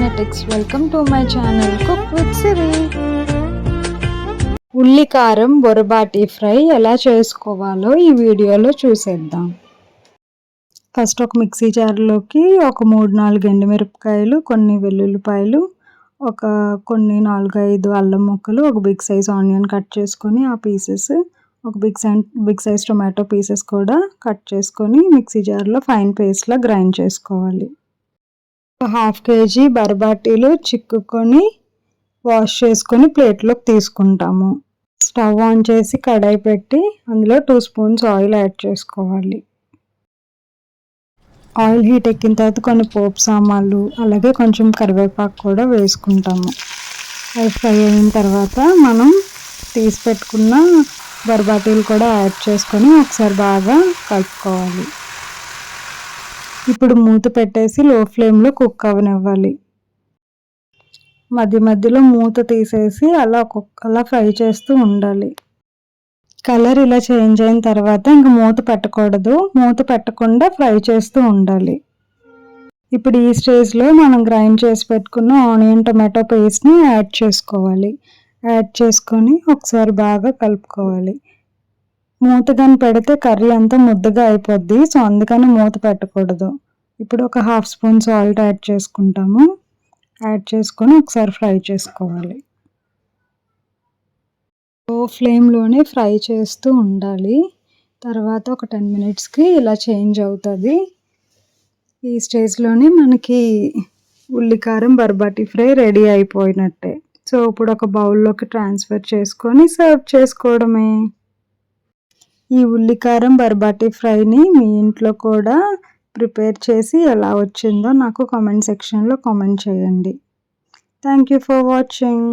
Cosmetics. Welcome to my channel Cook with Siri. ఉల్లి కారం బొరబాటి fry ఎలా చేసుకోవాలో ఈ వీడియోలో చూసేద్దాం. ఫస్ట్ ఒక మిక్సీ జార్లోకి ఒక 3-4 ఎండుమిరపకాయలు, కొన్ని వెల్లుల్లిపాయలు, కొన్ని 4-5 అల్లం ముక్కలు, ఒక బిగ్ సైజ్ ఆనియన్ కట్ చేసుకొని ఆ పీసెస్, ఒక బిగ్ సైజ్ టొమాటో పీసెస్ కూడా కట్ చేసుకొని మిక్సీ జార్లో ఫైన్ పేస్ట్లా గ్రైండ్ చేసుకోవాలి. 1/2 kg బర్బాటీలు చిక్కుకొని వాష్ చేసుకొని ప్లేట్లోకి తీసుకుంటాము. స్టవ్ ఆన్ చేసి కడాయి పెట్టి అందులో 2 స్పూన్స్ ఆయిల్ యాడ్ చేసుకోవాలి. ఆయిల్ హీట్ ఎక్కిన తర్వాత కొన్ని పోపు సామాన్లు, అలాగే కొంచెం కరివేపాకు కూడా వేసుకుంటాము. అవి ఫ్రై అయిన తర్వాత మనం తీసి పెట్టుకున్న బర్బాటీలు కూడా యాడ్ చేసుకొని ఒకసారి బాగా కలుపుకోవాలి. ఇప్పుడు మూత పెట్టేసి లో ఫ్లేమ్లో కుక్ అవ్వనివ్వాలి. మధ్య మధ్యలో మూత తీసేసి అలా ఫ్రై చేస్తూ ఉండాలి. కలర్ ఇలా చేంజ్ అయిన తర్వాత ఇంక మూత పెట్టకూడదు, మూత పెట్టకుండా ఫ్రై చేస్తూ ఉండాలి. ఇప్పుడు ఈ స్టేజ్లో మనం గ్రైండ్ చేసి పెట్టుకున్న ఆనియన్ టొమాటో పేస్ట్ని యాడ్ చేసుకోవాలి. యాడ్ చేసుకొని ఒకసారి బాగా కలుపుకోవాలి. మూత కానీ పెడితే కర్రీ అంతా ముద్దగా అయిపోద్ది, సో అందుకని మూత పెట్టకూడదు. ఇప్పుడు ఒక 1/2 స్పూన్ సాల్ట్ యాడ్ చేసుకుంటాము. యాడ్ చేసుకొని ఒకసారి ఫ్రై చేసుకోవాలి. లో ఫ్లేమ్లోనే ఫ్రై చేస్తూ ఉండాలి. తర్వాత ఒక 10 మినిట్స్కి ఇలా చేంజ్ అవుతుంది. ఈ స్టేజ్లోనే మనకి ఉల్లికారం బర్బాటీ ఫ్రై రెడీ అయిపోయినట్టే. సో ఇప్పుడు ఒక బౌల్లోకి ట్రాన్స్ఫర్ చేసుకొని సర్వ్ చేసుకోవడమే. ఈ ఉల్లికారం బర్బాటీ ఫ్రైని మీ ఇంట్లో కూడా ప్రిపేర్ చేసి ఎలా వచ్చిందో నాకు కామెంట్ సెక్షన్లో కామెంట్ చేయండి. Thank you for watching.